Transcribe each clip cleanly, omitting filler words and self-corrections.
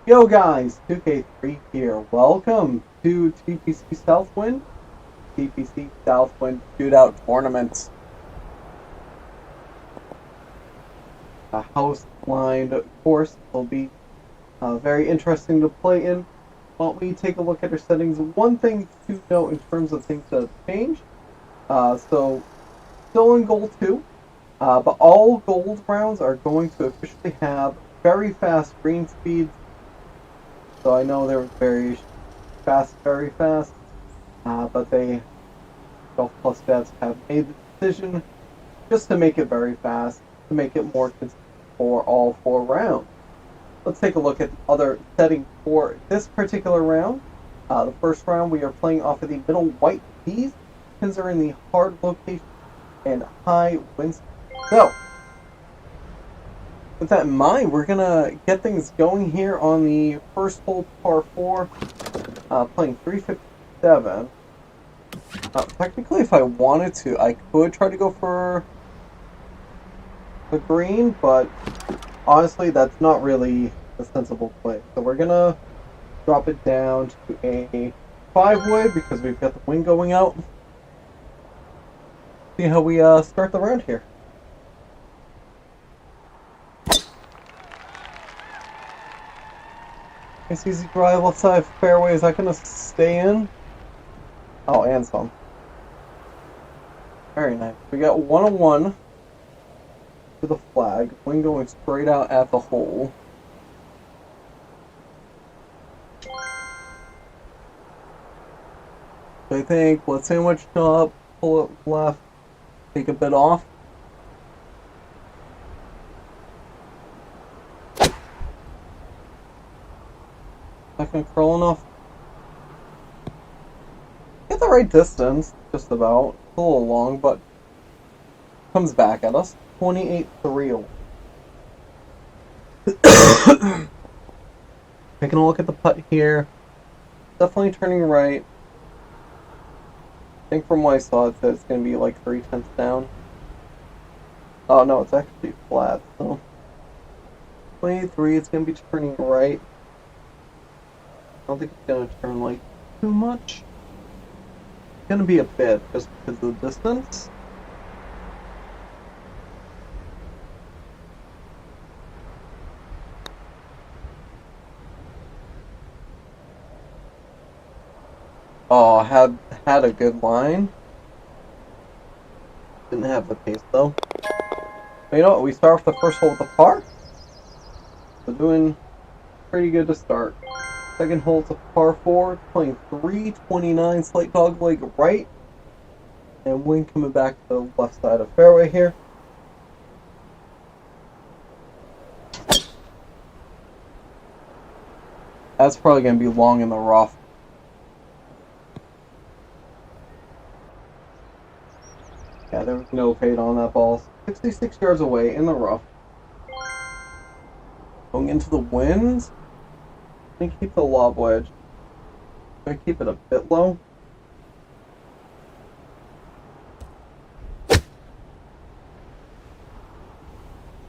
Yo guys, 2K3 here. Welcome to TPC Southwind, TPC Southwind Shootout Tournament. A house-lined course will be very interesting to play in. Why don't we take a look at our settings? One thing to note in terms of things that have changed. So, still in Gold 2, but all gold rounds are going to officially have very fast green speeds. So I know there was very fast, but Golf Plus devs have made the decision just to make it very fast, to make it more consistent for all 4 rounds. Let's take a look at the other setting for this particular round. The first round we are playing off of the middle white tees. Pins are in the hard location and high wind speed. So, with that in mind, we're gonna get things going here on the first hole, par 4, playing 357. Technically, if I wanted to, I could try to go for the green, but honestly, that's not really a sensible play. So we're gonna drop it down to a 5-wood because we've got the wind going out. See how we start the round here. Nice easy drive left side fairway. Is that gonna stay in? Oh, and some. Very nice. We got 101 to the flag. Wind going straight out at the hole. So I think let's sandwich top, pull it left, take a bit off. Not gonna curl enough. Get the right distance, just about. It's a little long, but comes back at us. 28-3. Taking a look at the putt here. Definitely turning right. I think from what I saw, it says it's going to be like 3/10 down. Oh no, it's actually flat, so 23, it's going to be turning right. I don't think it's going to turn like too much. It's going to be a bit just because of the distance. Oh, had a good line. Didn't have the pace though. But you know what? We start off the first hole with a par. So doing pretty good to start. Second hole to par 4, playing 329, slight dog leg right, and wind coming back to the left side of fairway here. That's probably going to be long in the rough. Yeah, there was no fade on that ball. 66 yards away in the rough. Going into the wind. I'm going to keep the lob wedge. I'm going to keep it a bit low.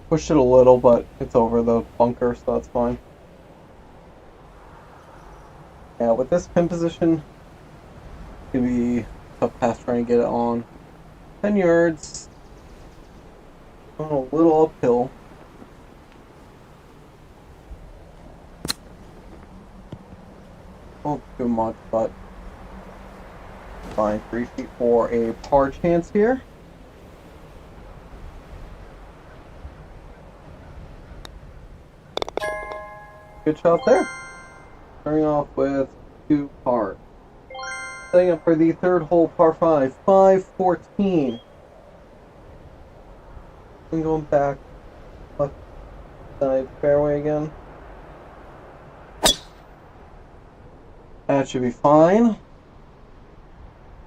Pushed it a little, but it's over the bunker, so that's fine. Yeah, with this pin position, it's going to be a tough pass trying to get it on. 10 yards. Oh, a little uphill. Not too much, but fine. 3 feet for a par chance here. Good shot there. Starting off with 2 par. Setting up for the third hole, par 5, 5-14. And going back left side fairway again. That should be fine. As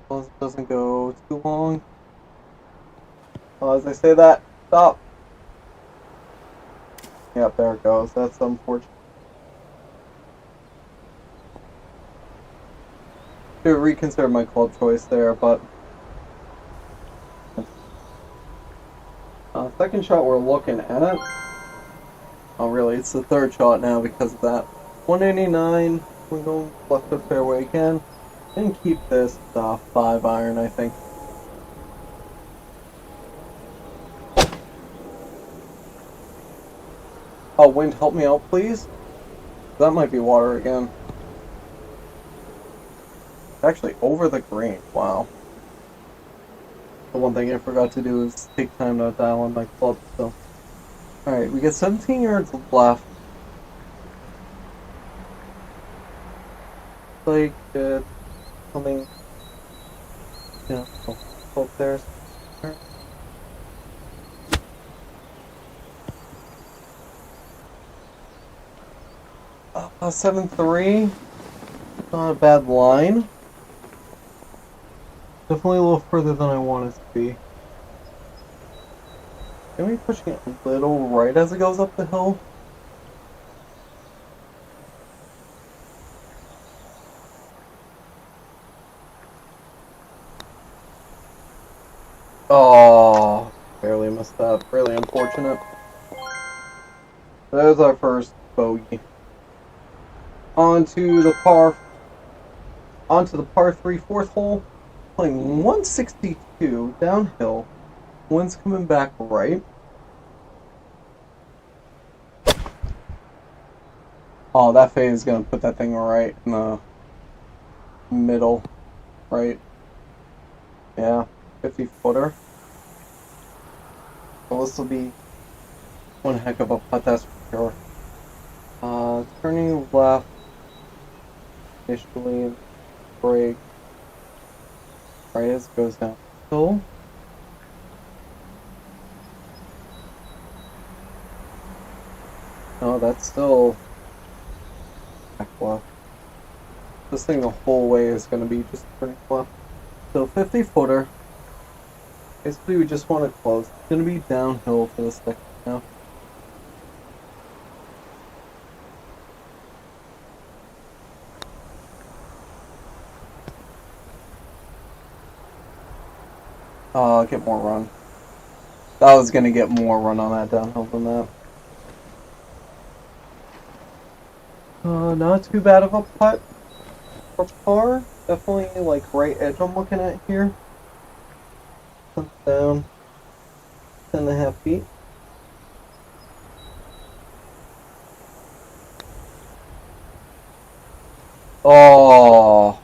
long as it doesn't go too long. Well, as I say that, stop. Yep, there it goes. That's unfortunate. Should reconsider my club choice there, but second shot we're looking at. Oh, really? It's the third shot now because of that 189. We're going left of fairway again. And keep this 5 iron, I think. Oh, wind, help me out, please. That might be water again. Actually, over the green. Wow. The one thing I forgot to do is take time to dial in my club. So, alright, we get 17 yards left. Like, something. Yeah, up there. 7-3. Not a bad line. Definitely a little further than I want it to be. Am I pushing it a little right as it goes up the hill? Oh, barely missed that. Really unfortunate. There's our first bogey. Onto the par 3 fourth hole. Playing 162 downhill. Wind's coming back right. Oh, that fade is gonna put that thing right in the middle. Right. Yeah. 50-footer. So this will be one heck of a putt, that's for sure. Turning left initially, break right as it goes down. So, no, that's still back left. This thing the whole way is going to be just turning left. So 50-footer. Basically, we just want to close. It's going to be downhill for the second half. Get more run. I was going to get more run on that downhill than that. Not too bad of a putt for par. Definitely like right edge I'm looking at here. Down 10.5 feet. Oh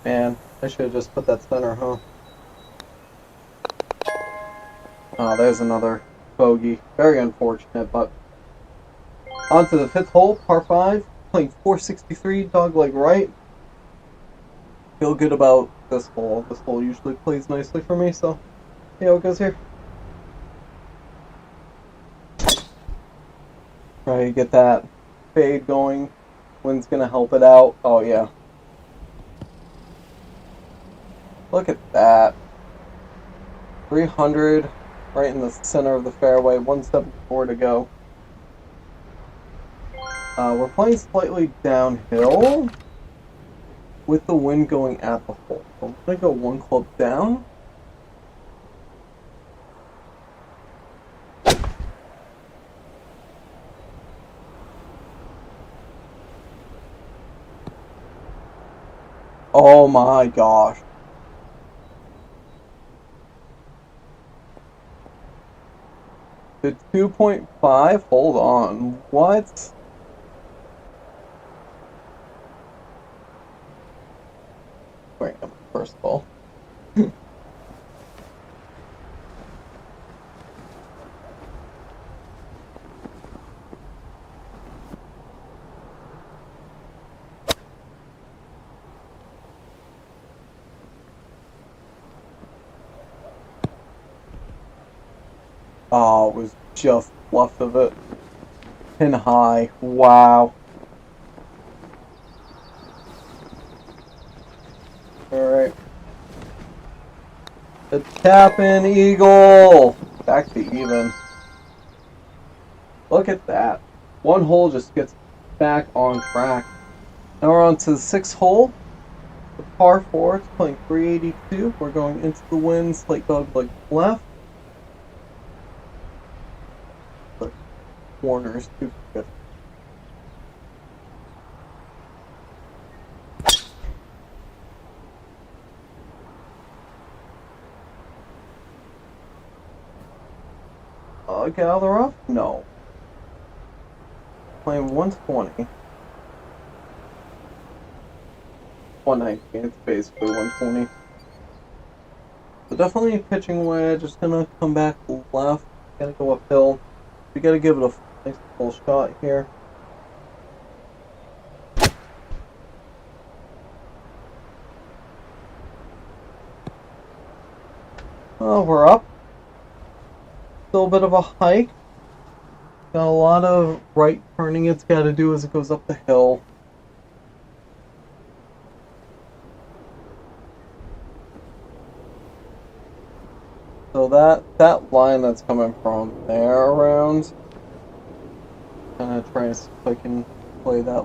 man, I should have just put that center, huh? Oh, there's another bogey. Very unfortunate, but on to the 5th hole, par 5, playing 463, dogleg right. Feel good about this hole. This hole usually plays nicely for me, so see how it goes here. Try to get that fade going. Wind's gonna help it out. Oh yeah. Look at that. 300 right in the center of the fairway. 174 to go. We're playing slightly downhill with the wind going at the hole. So I'm going to go one club down. Oh my gosh. The 2.5? Hold on. What? Wait, first of all. Oh, it was just left of it. Pin high. Wow. Alright. The tap-in eagle! Back to even. Look at that. One hole just gets back on track. Now we're on to the 6th hole. The par 4, it's playing 382. We're going into the wind, slight dogleg left. The corner is too good. Get out of the rough? No. Playing 120. 119, it's basically 120. So definitely pitching wedge, just gonna come back left, gotta go uphill. We gotta give it a nice full shot here. Oh, we're up. Still a bit of a hike. Got a lot of right turning it's gotta do as it goes up the hill. So that line that's coming from there around, kind of trying to see if I can play that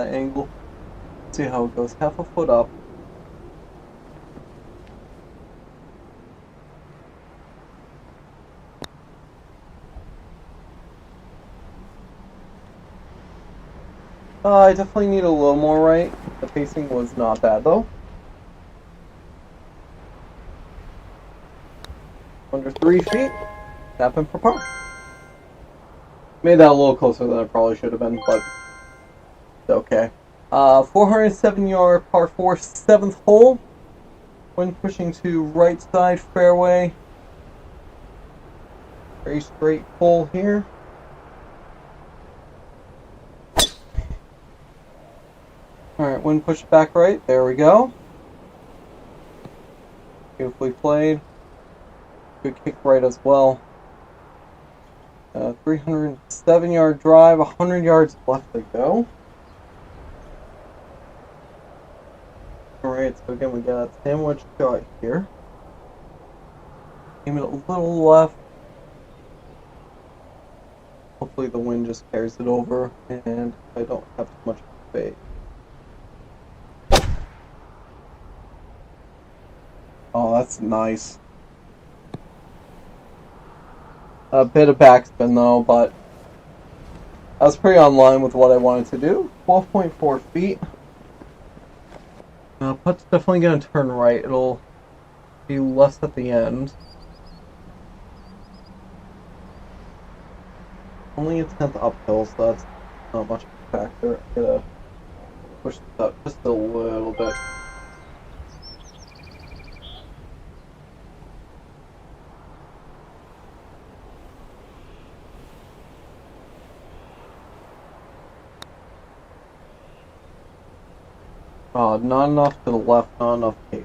angle. See how it goes. Half a foot up. I definitely need a little more right. The pacing was not bad though. Under 3 feet. Tapping for par. Made that a little closer than I probably should have been, but it's okay. 407 yard par 4 7th hole. When pushing to right side fairway. Very straight hole here. Alright, wind push back right. There we go. Beautifully played. Good kick right as well. 307 yard drive, 100 yards left to go. Alright, so again we got a sandwich shot here. Aim it a little left. Hopefully the wind just carries it over and I don't have too much space. Oh, that's nice. A bit of backspin though, but I was pretty on line with what I wanted to do. 12.4 feet. Putt's definitely going to turn right. It'll be less at the end. Only a 10th uphill, so that's not much of a factor. I gotta push this up just a little bit. Not enough to the left, not enough pace.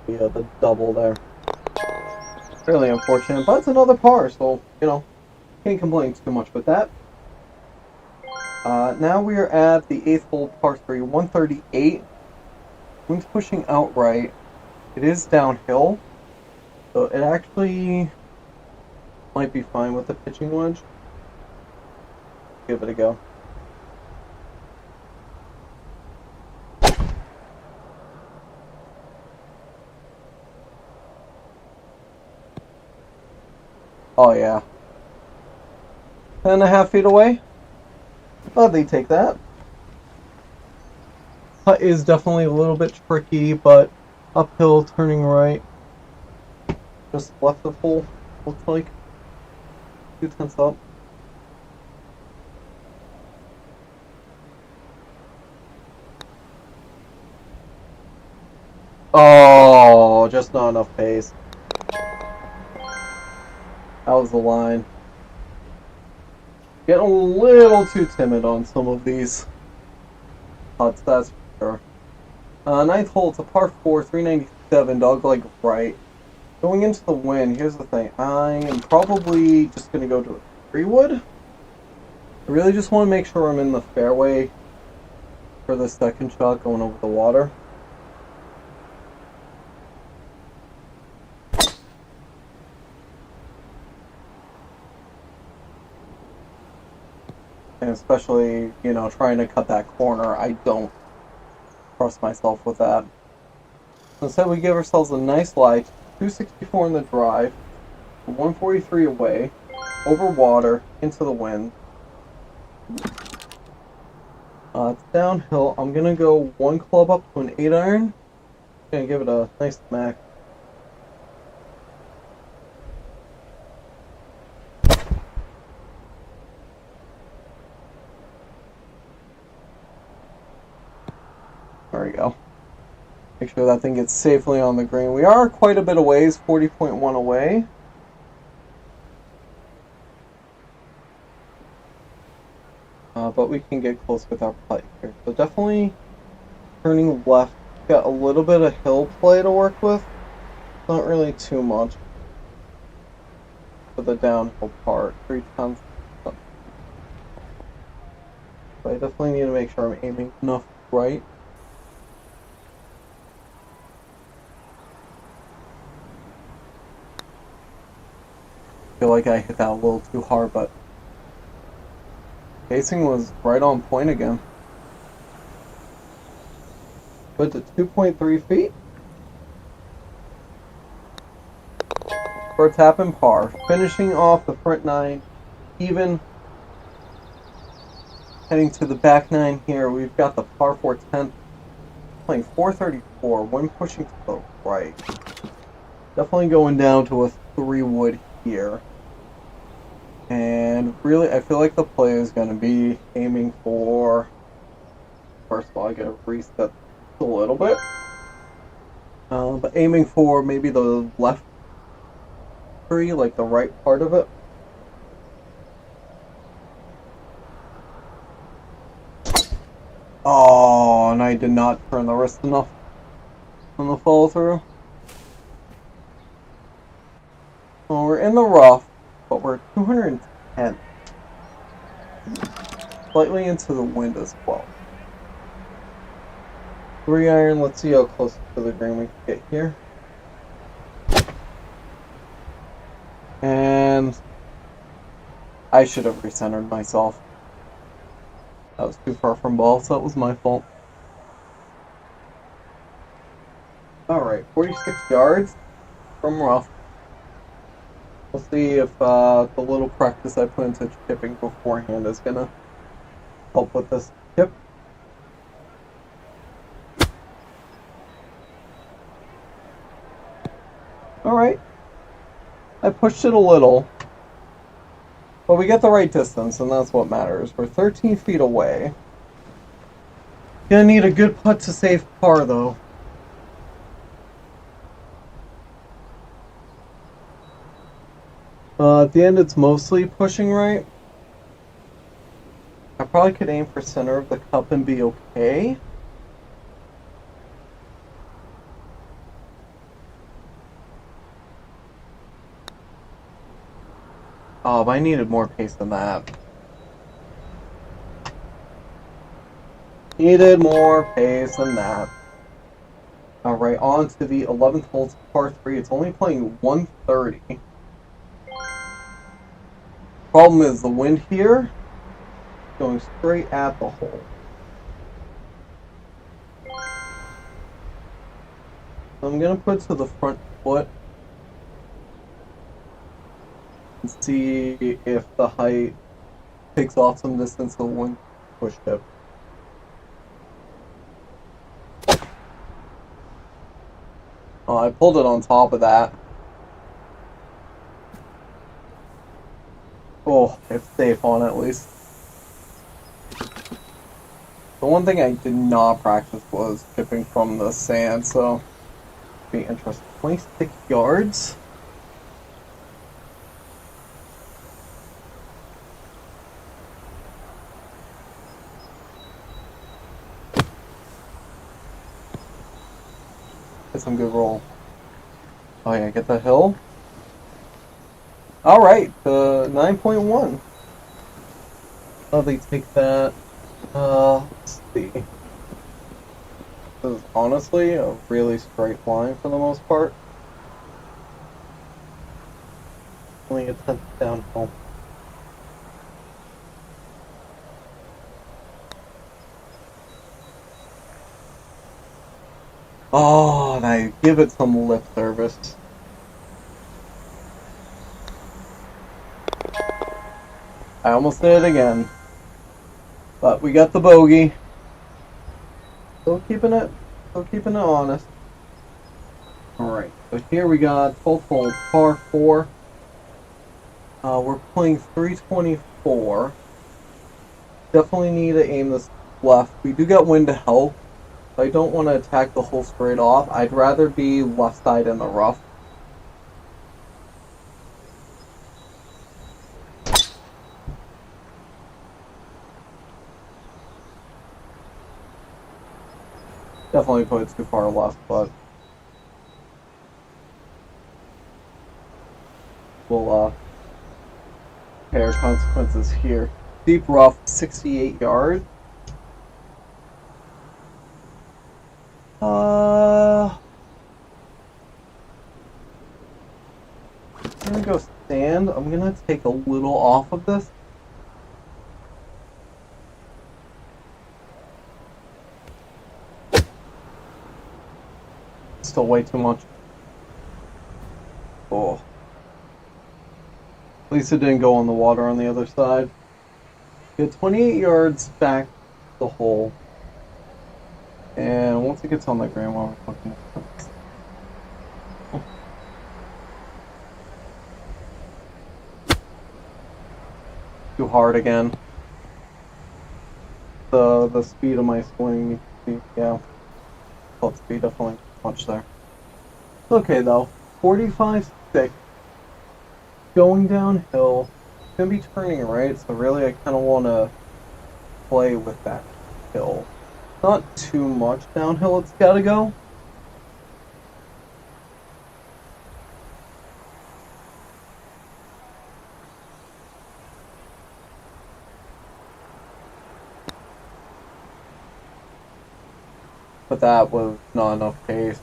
Yeah, the double there. Really unfortunate, but it's another par, so, you know, can't complain too much with that. Now we are at the 8th hole, par 3, 138. Wind's pushing outright. It is downhill, so it actually might be fine with the pitching wedge. Give it a go. Oh yeah. 10.5 feet away. Oh, they take that. Putt is definitely a little bit tricky, but uphill, turning right. Just left of hole, looks like. 2/10 up. Oh, just not enough pace. That was the line. Getting a little too timid on some of these putts, that's for sure. 9th hole, it's a par 4, 397, dogleg right. Going into the wind, here's the thing. I am probably just going to go to a 3-wood. I really just want to make sure I'm in the fairway for the second shot going over the water. And especially, you know, trying to cut that corner, I don't trust myself with that. So instead we give ourselves a nice lie, 264 in the drive, 143 away, over water, into the wind. It's downhill. I'm going to go one club up to an 8-iron. Going to give it a nice smack. There we go. Make sure that thing gets safely on the green. We are quite a bit away, 40.1 away. But we can get close with our play here. So definitely turning left. Got a little bit of hill play to work with. Not really too much for the downhill part. 3 times. But I definitely need to make sure I'm aiming enough right. I feel like I hit that a little too hard, but pacing was right on point again. Put to 2.3 feet. For a tap and par. Finishing off the front 9 even. Heading to the back 9 here, we've got the par 4 10th. Playing 434 when pushing to the right. Definitely going down to a 3 wood here. And really, I feel like the play is going to be aiming for... First of all, I got to reset a little bit. But aiming for maybe the left tree, like the right part of it. Oh, and I did not turn the wrist enough on the follow through. Well, we're in the rough, but we're 210. Slightly into the wind as well. 3 iron, let's see how close to the green we can get here. And I should have recentered myself. That was too far from ball, so that was my fault. Alright, 46 yards from rough. We'll see if the little practice I put into chipping beforehand is going to help with this chip. Alright. I pushed it a little. But we get the right distance, and that's what matters. We're 13 feet away. Gonna need a good putt to save par, though. At the end, it's mostly pushing right. I probably could aim for center of the cup and be okay. Oh, but I needed more pace than that. Needed more pace than that. Alright, on to the 11th hole, par 3. It's only playing 130. Problem is the wind here going straight at the hole. So I'm going to put to the front foot and see if the height takes off some distance the wind push tip. Oh, I pulled it on top of that. Oh, it's safe on at least. The one thing I did not practice was chipping from the sand, so it'll be interesting. 26 yards. Get some good roll. Oh yeah, get the hill. Alright, 9.1. Oh, they take that. Let's see. This is honestly a really straight line for the most part. Only a 10th downhill. Oh, and I give it some lip service. I almost did it again. But we got the bogey. Still keeping it honest. Alright, so here we got 12th hole, par 4. We're playing 324. Definitely need to aim this left. We do got wind to help. I don't want to attack the hole straight off. I'd rather be left side in the rough. Definitely put it too far left, but we'll compare consequences here. Deep rough, 68 yards. I'm gonna go sand. I'm gonna take a little off of this. Still way too much. Oh. At least it didn't go on the water on the other side. Get 28 yards back to the hole. And once it gets on the ground, while we're looking at this. Too hard again. The speed of my swing, yeah. Club speed definitely too much there. Okay though, 45.6. Going downhill. Gonna be turning right, so really I kind of want to play with that hill. Not too much downhill it's gotta go. But that was not enough pace.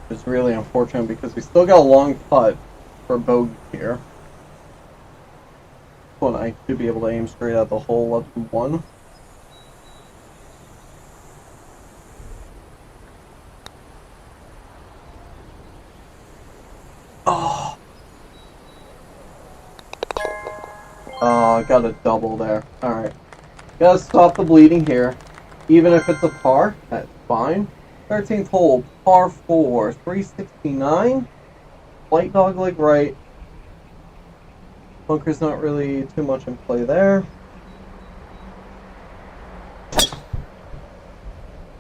It's really unfortunate because we still got a long putt for bogey here. Well, I should be able to aim straight at the hole up to 1. Oh, I got a double there. Alright. Gotta stop the bleeding here. Even if it's a par, that's fine. 13th hole, par 4, 369. Light dog leg right. Bunker's not really too much in play there.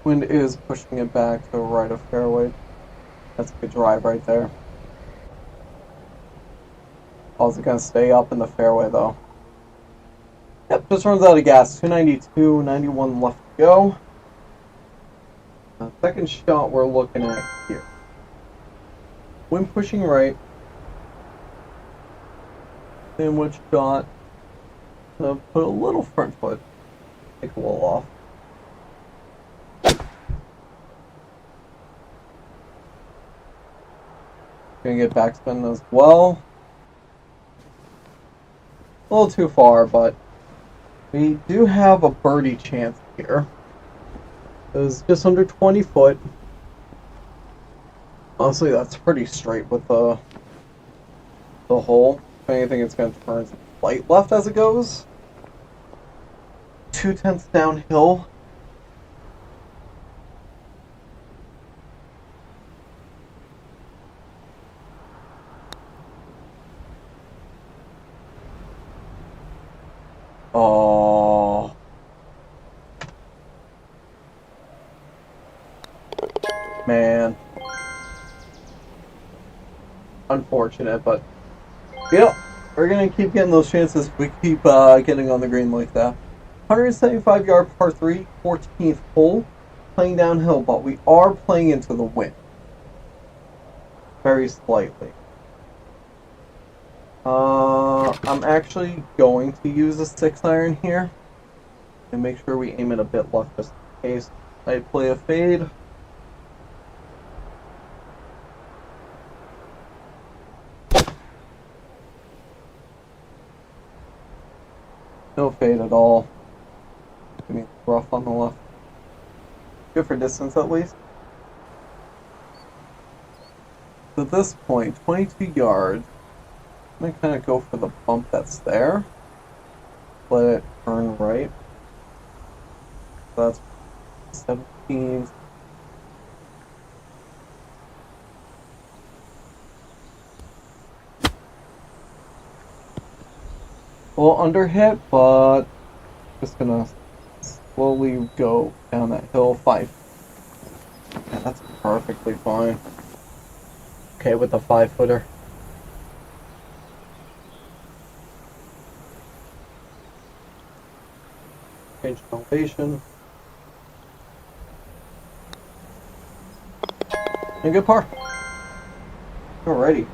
Wind is pushing it back to the right of fairway. That's a good drive right there. Also gonna stay up in the fairway though. Yep, just runs out of gas. 292, 91 left to go. Second shot we're looking at here. Wind pushing right. Sandwich shot. Put a little front foot. Take a little off. Gonna get backspin as well. A little too far, but we do have a birdie chance here. It was just under 20 foot. Honestly, that's pretty straight with the hole. If anything, it's going to turn light left as it goes. 2/10 downhill. Oh. Man. Unfortunate, but yep, we're gonna keep getting those chances if we keep getting on the green like that. 175-yard par 3, 14th hole, playing downhill, but we are playing into the wind. Very slightly. I'm actually going to use a 6-iron here and make sure we aim it a bit left just in case I play a fade. No fade at all. Give me rough on the left. Good for distance at least. So at this point, 22 yards. I'm going to kind of go for the bump that's there. Let it turn right. So that's 17. A little under hit, but Just gonna slowly go down that hill 5. Yeah, that's perfectly fine. Okay, with the 5-footer. Change elevation. And good par. Alrighty.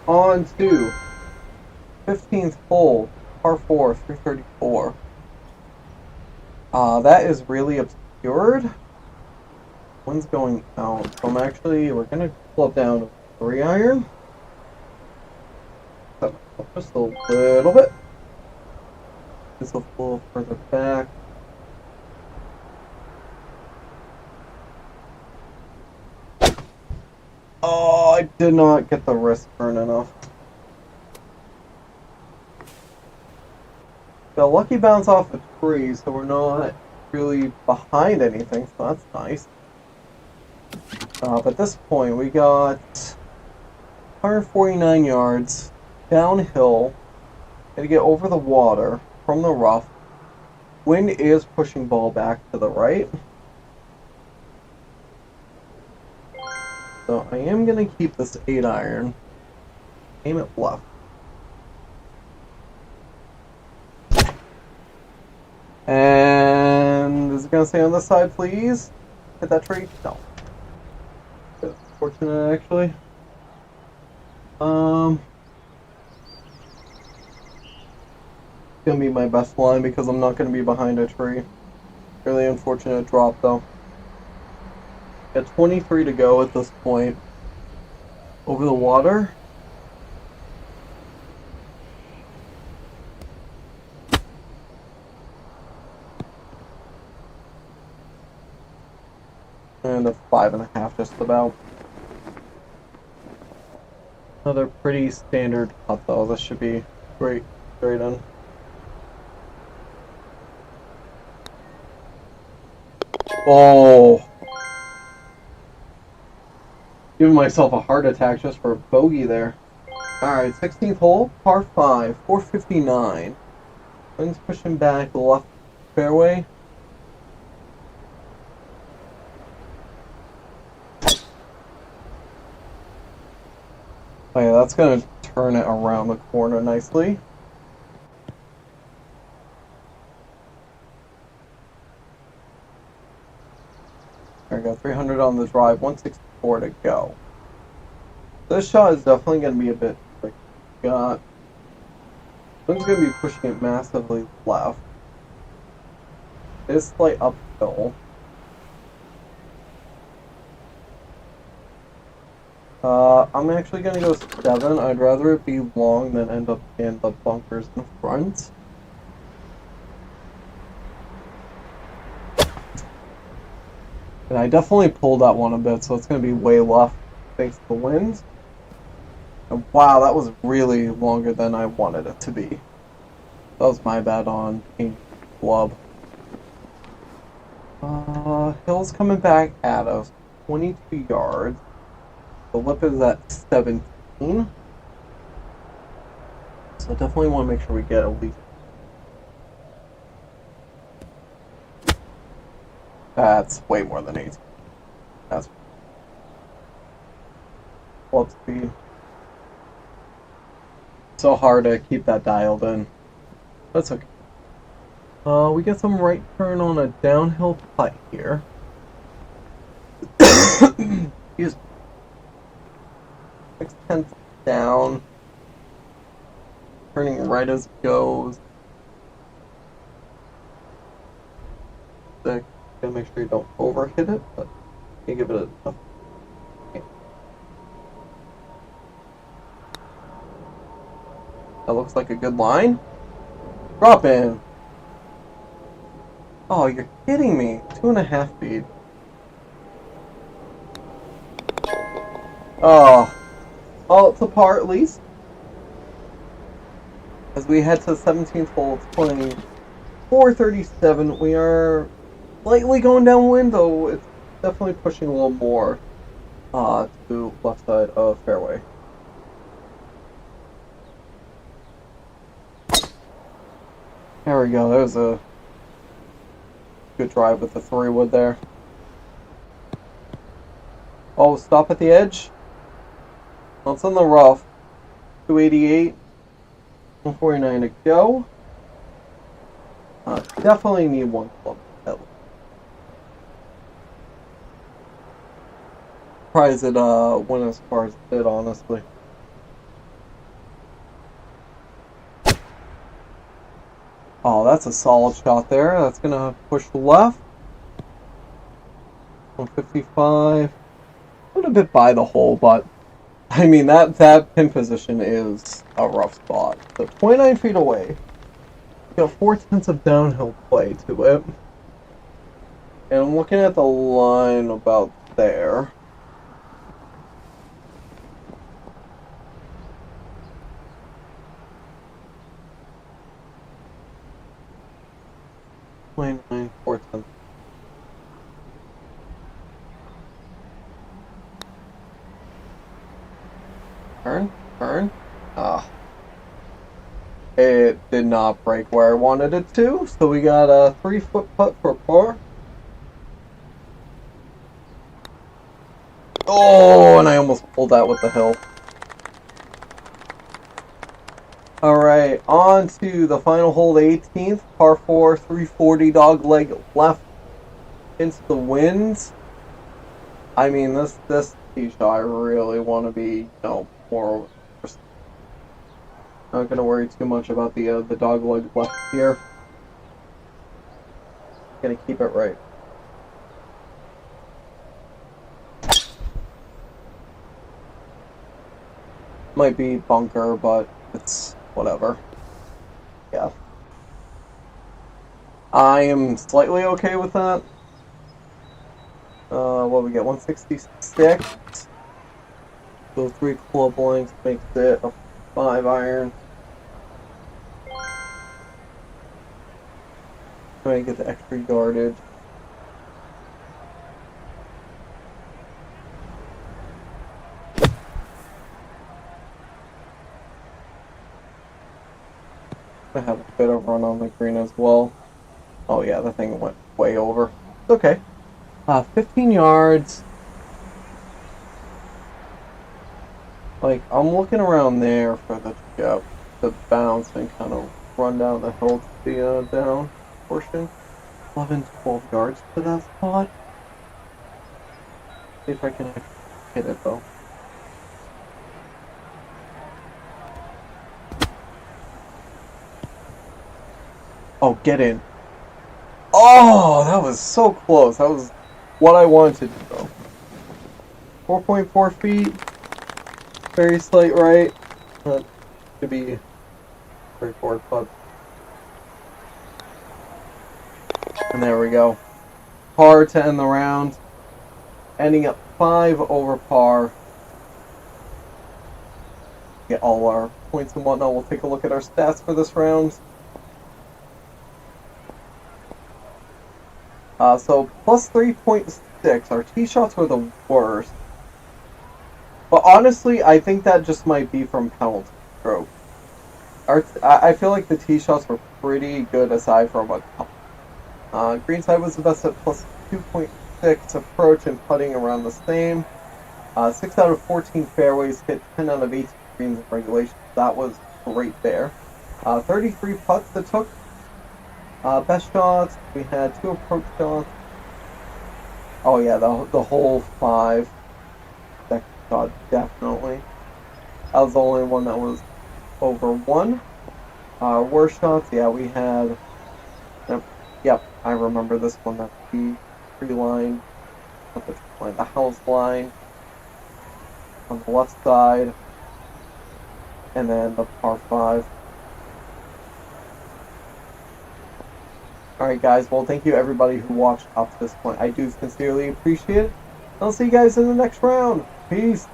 On to 15th hole, par 4, 334. That is really obscured. Wind's going out. So we're gonna pull up down to 3-iron. Just a little bit. This will pull a little further back. Oh, I did not get the wrist burn enough. Got a lucky bounce off a tree, so we're not really behind anything, so that's nice. But at this point, we got 149 yards downhill. Gotta get over the water from the rough. Wind is pushing ball back to the right. So I am going to keep this 8-iron. Aim it left. And is it going to stay on this side, please? Hit that tree? No. That's fortunate, actually. It's going to be my best line because I'm not going to be behind a tree. Really unfortunate drop, though. Got 23 to go at this point. Over the water. And a 5.5 just about. Another pretty standard putt though. This should be great. Straight in. Oh! Giving myself a heart attack just for a bogey there. Alright, 16th hole, par 5, 459. Wind's pushing back left fairway. Oh yeah, that's going to turn it around the corner nicely. There we go, 300 on the drive, 164 to go. This shot is definitely going to be a bit like got. Wind's going to be pushing it massively left. It is slight uphill. I'm actually going to go 7. I'd rather it be long than end up in the bunkers in front. And I definitely pulled that one a bit, so it's going to be way left thanks to the wind. And wow, that was really longer than I wanted it to be. That was my bad on King Club. Hill's coming back at us. 22 yards. The lip is at 17. So definitely want to make sure we get at least. That's way more than 18. That's club speed. So hard to keep that dialed in. That's okay. We get some right turn on a downhill putt here. Excuse me. 6/10 down. Turning right as it goes. Gotta make sure you don't overhit it, but you give it enough. Okay. That looks like a good line. Drop in. Oh, you're kidding me. 2.5 feet. Oh. Oh, it's a par at least. As we head to the 17th hole, it's playing 437. We are slightly going downwind, though it's definitely pushing a little more to left side of fairway. There we go. That was a good drive with the 3-wood there. Oh, stop at the edge. Well, it's in the rough. 288. 149 to go. Definitely need one club. Surprised it went as far as it did, honestly. Oh, that's a solid shot there. That's gonna push left. 155. A little bit by the hole, but I mean that pin position is a rough spot. So 29 feet away. Got 4/10 of downhill play to it. And I'm looking at the line about there. .9 4/10. Turn. It did not break where I wanted it to, so we got a 3-foot putt for par. Oh, and I almost pulled that with the hill. Alright, on to the final hole, the 18th, par 4, 340 dog leg left into the winds. I mean, this tee shot, I really want to be, more. Not gonna worry too much about the dog leg left here. Gonna keep it right. Might be bunker, but it's whatever. Yeah. I am slightly okay with that. What we get? 166. So 3 club lengths makes it a 5-iron. Trying to get the extra yardage. I have a bit of run on the green as well. Oh yeah, the thing went way over. It's okay. 15 yards. Like, I'm looking around there for the bounce and kind of run down the hill to the down portion. 11, 12 yards to that spot. See if I can hit it though. Oh, get in. Oh, that was so close. That was what I wanted to do though. 4.4 feet. Very slight right. That should be straightforward putt. And there we go. Par to end the round. Ending up 5 over par. Get all our points and whatnot. We'll take a look at our stats for this round. So plus 3.6. Our tee shots were the worst. But honestly, I think that just might be from penalty stroke. I feel like the tee shots were pretty good aside from a couple. Greenside was the best at plus 2.6. Approach and putting around the same. 6 out of 14 fairways hit 10 out of 18 greens in regulation. That was great there. 33 putts that took. Best shots, we had 2 approach shots. Oh yeah, the whole 5. Second shot, definitely. That was the only one that was over 1. Worst shots, yeah, we had... Yep, I remember this one. That's the tree line. Not the tree line, the house line. On the left side. And then the par 5. Alright guys, well thank you everybody who watched up to this point. I do sincerely appreciate it. I'll see you guys in the next round. Peace.